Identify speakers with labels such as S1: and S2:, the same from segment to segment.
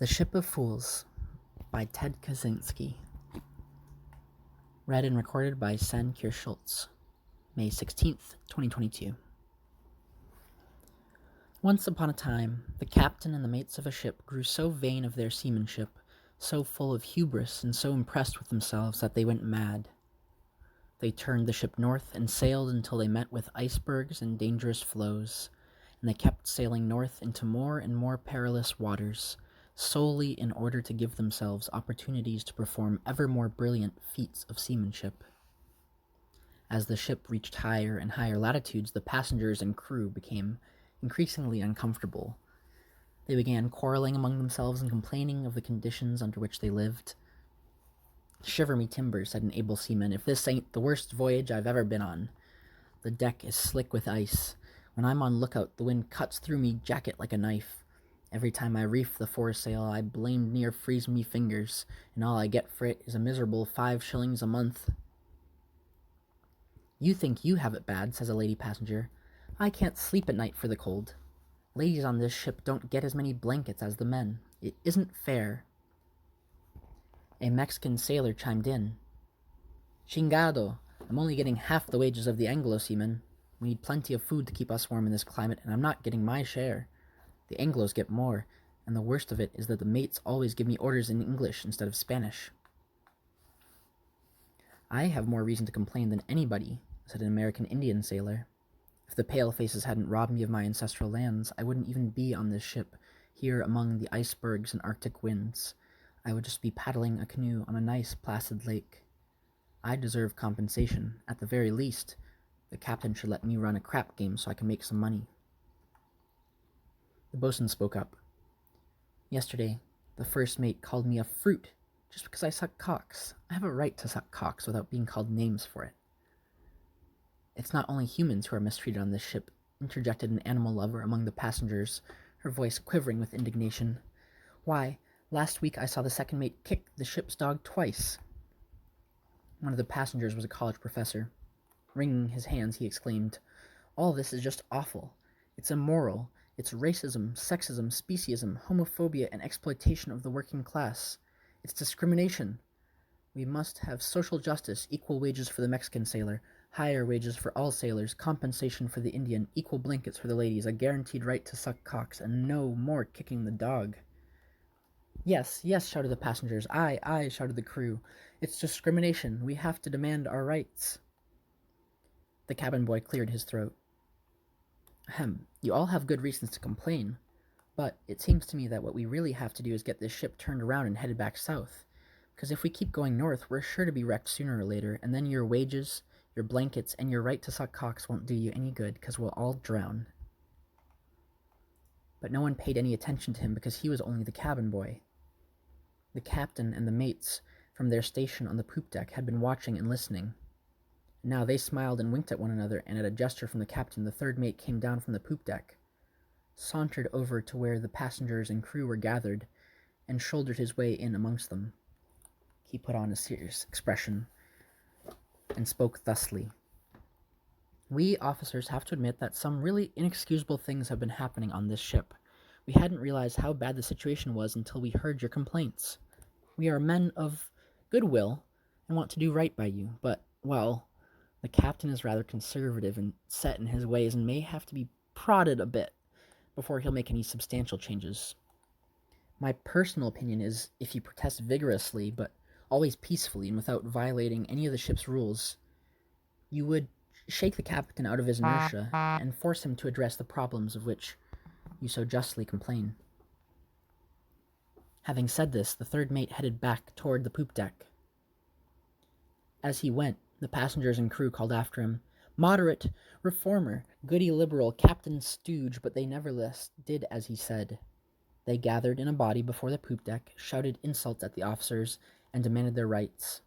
S1: The Ship of Fools by Ted Kaczynski. Read and recorded by Sen Kirst-Schultz May 16th, 2022. Once upon a time, the captain and the mates of a ship grew so vain of their seamanship, so full of hubris and so impressed with themselves that they went mad. They turned the ship north and sailed until they met with icebergs and dangerous floes, and they kept sailing north into more and more perilous waters, solely in order to give themselves opportunities to perform ever more brilliant feats of seamanship. As the ship reached higher and higher latitudes, the passengers and crew became increasingly uncomfortable. They began quarreling among themselves and complaining of the conditions under which they lived. "Shiver me timbers," said an able seaman, "if this ain't the worst voyage I've ever been on. The deck is slick with ice. When I'm on lookout, the wind cuts through me jacket like a knife. Every time I reef the foresail, I blamed near freeze me fingers, and all I get for it is a miserable 5 shillings a month." "You think you have it bad," says a lady passenger. "I can't sleep at night for the cold. Ladies on this ship don't get as many blankets as the men. It isn't fair." A Mexican sailor chimed in. "Chingado, I'm only getting half the wages of the Anglo seaman. We need plenty of food to keep us warm in this climate, and I'm not getting my share. The Anglos get more, and the worst of it is that the mates always give me orders in English instead of Spanish." "I have more reason to complain than anybody," said an American Indian sailor. "If the pale-faces hadn't robbed me of my ancestral lands, I wouldn't even be on this ship, here among the icebergs and Arctic winds. I would just be paddling a canoe on a nice, placid lake. I deserve compensation. At the very least, the captain should let me run a crap game so I can make some money." The boatswain spoke up. "Yesterday, the first mate called me a fruit just because I suck cocks. I have a right to suck cocks without being called names for it." "It's not only humans who are mistreated on this ship," interjected an animal lover among the passengers, her voice quivering with indignation. "Why, last week I saw the second mate kick the ship's dog twice." One of the passengers was a college professor. Wringing his hands, he exclaimed, "All this is just awful. It's immoral. It's racism, sexism, speciesism, homophobia, and exploitation of the working class. It's discrimination. We must have social justice, equal wages for the Mexican sailor, higher wages for all sailors, compensation for the Indian, equal blankets for the ladies, a guaranteed right to suck cocks, and no more kicking the dog." "Yes, yes," shouted the passengers. "Aye, aye," shouted the crew. "It's discrimination. We have to demand our rights." The cabin boy cleared his throat. "Ahem, you all have good reasons to complain, but it seems to me that what we really have to do is get this ship turned around and headed back south, because if we keep going north, we're sure to be wrecked sooner or later, and then your wages, your blankets, and your right to suck cocks won't do you any good, because we'll all drown." But no one paid any attention to him because he was only the cabin boy. The captain and the mates from their station on the poop deck had been watching and listening. Now they smiled and winked at one another, and at a gesture from the captain, the third mate came down from the poop deck, sauntered over to where the passengers and crew were gathered, and shouldered his way in amongst them. He put on a serious expression and spoke thusly. "We officers have to admit that some really inexcusable things have been happening on this ship. We hadn't realized how bad the situation was until we heard your complaints. We are men of goodwill and want to do right by you, but, well, the captain is rather conservative and set in his ways and may have to be prodded a bit before he'll make any substantial changes. My personal opinion is, if you protest vigorously, but always peacefully and without violating any of the ship's rules, you would shake the captain out of his inertia and force him to address the problems of which you so justly complain." Having said this, the third mate headed back toward the poop deck. As he went, the passengers and crew called after him, "Moderate, reformer, goody liberal, Captain Stooge," but they nevertheless did as he said. They gathered in a body before the poop deck, shouted insults at the officers, and demanded their rights.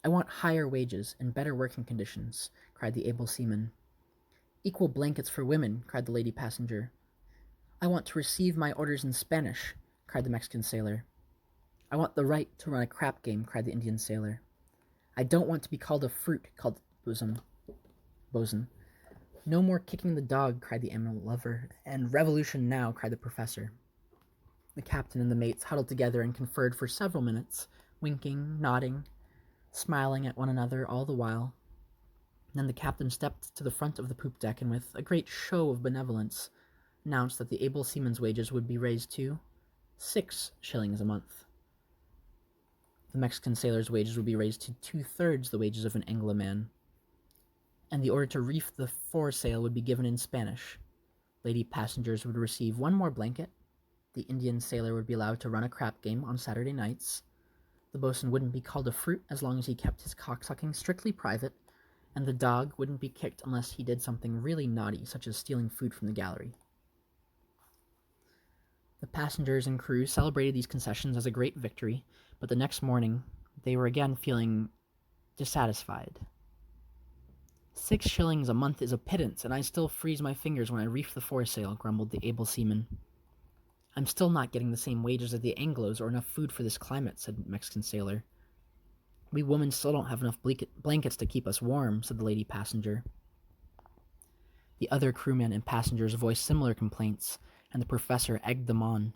S1: "I want higher wages and better working conditions," cried the able seaman. "Equal blankets for women," cried the lady passenger. "I want to receive my orders in Spanish," cried the Mexican sailor. "I want the right to run a crap game," cried the Indian sailor. "I don't want to be called a fruit," called the bosun. "No more kicking the dog," cried the animal lover. "And revolution now," cried the professor. The captain and the mates huddled together and conferred for several minutes, winking, nodding, smiling at one another all the while. Then the captain stepped to the front of the poop deck and with a great show of benevolence announced that the able seaman's wages would be raised to 6 shillings a month. The Mexican sailor's wages would be raised to 2/3 the wages of an Anglo-man, and the order to reef the foresail would be given in Spanish. Lady passengers would receive 1 more blanket. The Indian sailor would be allowed to run a crap game on Saturday nights. The boatswain wouldn't be called a fruit as long as he kept his cocksucking strictly private, and the dog wouldn't be kicked unless he did something really naughty, such as stealing food from the gallery. The passengers and crew celebrated these concessions as a great victory, but the next morning they were again feeling dissatisfied. 6 shillings a month is a pittance, and I still freeze my fingers when I reef the foresail, grumbled the able seaman. I'm still not getting the same wages as the Anglos or enough food for this climate, said the Mexican sailor. We women still don't have enough blankets to keep us warm, said the lady passenger. The other crewmen and passengers voiced similar complaints, and the professor egged them on.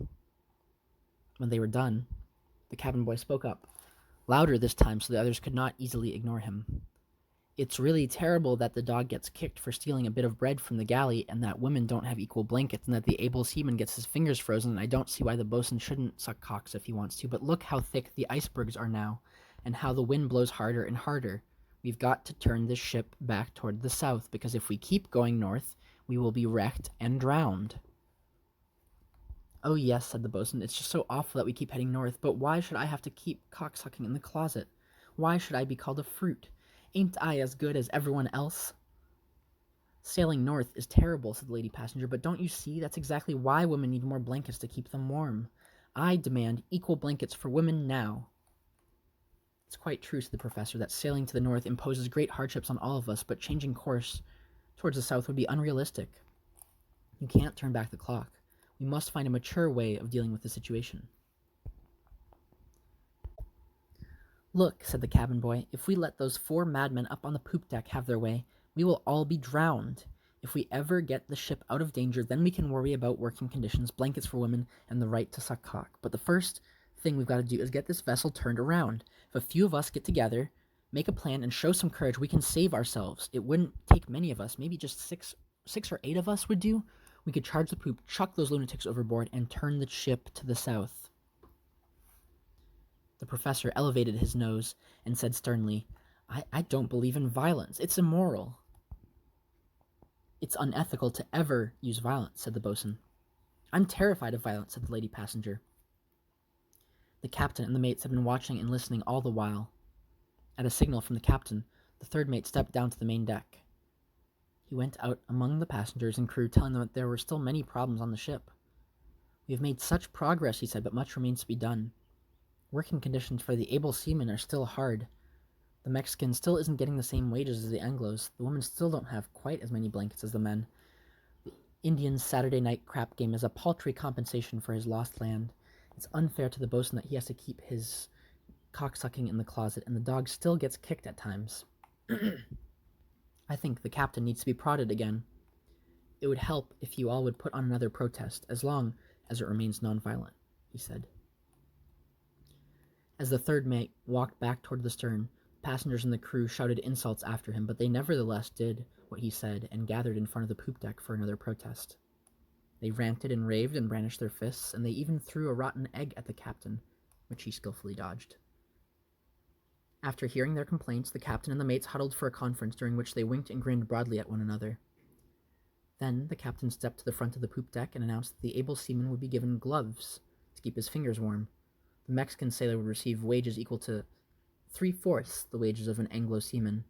S1: When they were done, the cabin boy spoke up, louder this time so the others could not easily ignore him. It's really terrible that the dog gets kicked for stealing a bit of bread from the galley, and that women don't have equal blankets, and that the able seaman gets his fingers frozen, and I don't see why the boatswain shouldn't suck cocks if he wants to, but look how thick the icebergs are now, and how the wind blows harder and harder. We've got to turn this ship back toward the south, because if we keep going north, we will be wrecked and drowned. Oh yes, said the boatswain, it's just so awful that we keep heading north, but why should I have to keep cocksucking in the closet? Why should I be called a fruit? Ain't I as good as everyone else? Sailing north is terrible, said the lady passenger, but don't you see? That's exactly why women need more blankets to keep them warm. I demand equal blankets for women now. It's quite true, said the professor, that sailing to the north imposes great hardships on all of us, but changing course towards the south would be unrealistic. You can't turn back the clock. We must find a mature way of dealing with the situation. Look, said the cabin boy, if we let those 4 madmen up on the poop deck have their way, we will all be drowned. If we ever get the ship out of danger, then we can worry about working conditions, blankets for women, and the right to suck cock. But the first thing we've got to do is get this vessel turned around. If a few of us get together, make a plan, and show some courage, we can save ourselves. It wouldn't take many of us, maybe just six or 8 of us would do. We could charge the poop, chuck those lunatics overboard, and turn the ship to the south. The professor elevated his nose and said sternly, I don't believe in violence. It's immoral. It's unethical to ever use violence, said the boatswain. I'm terrified of violence, said the lady passenger. The captain and the mates had been watching and listening all the while. At a signal from the captain, the third mate stepped down to the main deck. He went out among the passengers and crew, telling them that there were still many problems on the ship. We have made such progress, he said, but much remains to be done. Working conditions for the able seamen are still hard. The Mexican still isn't getting the same wages as the Anglos. The women still don't have quite as many blankets as the men. The Indian's Saturday night crap game is a paltry compensation for his lost land. It's unfair to the boatswain that he has to keep his cocksucking in the closet, and the dog still gets kicked at times. I think the captain needs to be prodded again. It would help if you all would put on another protest, as long as it remains nonviolent, he said. As the third mate walked back toward the stern, passengers and the crew shouted insults after him, but they nevertheless did what he said and gathered in front of the poop deck for another protest. They ranted and raved and brandished their fists, and they even threw a rotten egg at the captain, which he skillfully dodged. After hearing their complaints, the captain and the mates huddled for a conference during which they winked and grinned broadly at one another. Then the captain stepped to the front of the poop deck and announced that the able seaman would be given gloves to keep his fingers warm. The Mexican sailor would receive wages equal to 3/4 the wages of an Anglo seaman.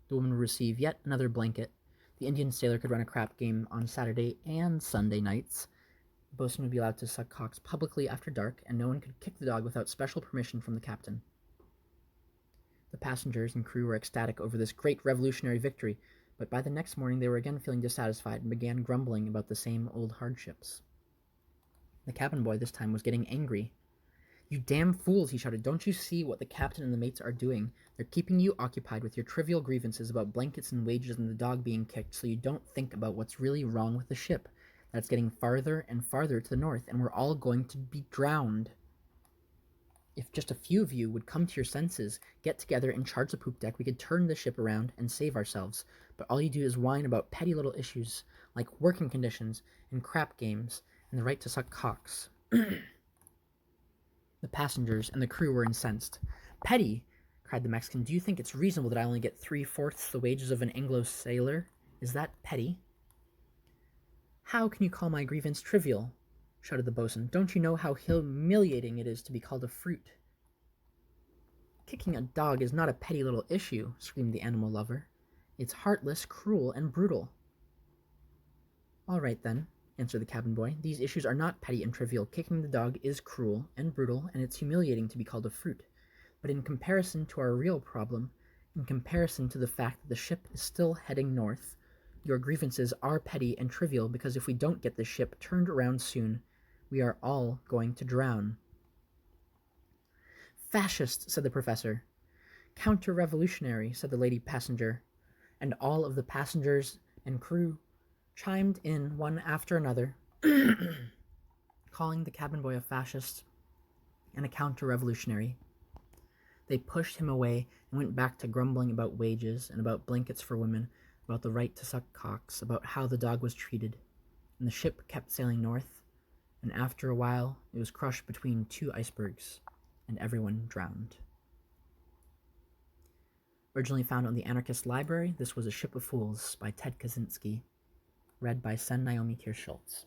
S1: The woman would receive yet another blanket. The Indian sailor could run a crap game on Saturday and Sunday nights. The boatswain would be allowed to suck cocks publicly after dark, and no one could kick the dog without special permission from the captain. The passengers and crew were ecstatic over this great revolutionary victory, but by the next morning they were again feeling dissatisfied and began grumbling about the same old hardships. The cabin boy this time was getting angry. You damn fools, he shouted. Don't you see what the captain and the mates are doing? They're keeping you occupied with your trivial grievances about blankets and wages and the dog being kicked, so you don't think about what's really wrong with the ship. That's getting farther and farther to the north, and we're all going to be drowned. If just a few of you would come to your senses, get together and charge the poop deck, we could turn the ship around and save ourselves. But all you do is whine about petty little issues like working conditions and crap games and the right to suck cocks. The passengers and the crew were incensed. Petty, cried the Mexican. Do you think it's reasonable that I only get 3/4 the wages of an Anglo sailor? Is that petty? How can you call my grievance trivial? Shouted the boatswain. Don't you know how humiliating it is to be called a fruit? Kicking a dog is not a petty little issue, screamed the animal lover. It's heartless, cruel, and brutal. All right, then, answered the cabin boy. These issues are not petty and trivial. Kicking the dog is cruel and brutal, and it's humiliating to be called a fruit. But in comparison to our real problem, in comparison to the fact that the ship is still heading north, your grievances are petty and trivial because if we don't get the ship turned around soon, we are all going to drown. Fascist, said the professor. Counter-revolutionary, said the lady passenger, and all of the passengers and crew chimed in one after another, calling the cabin boy a fascist and a counter-revolutionary. They pushed him away and went back to grumbling about wages and about blankets for women, about the right to suck cocks, about how the dog was treated, and the ship kept sailing north, and after a while it was crushed between two icebergs, and everyone drowned. Originally found on the Anarchist Library, this was A Ship of Fools by Ted Kaczynski, read by Sen Kirst-Schultz.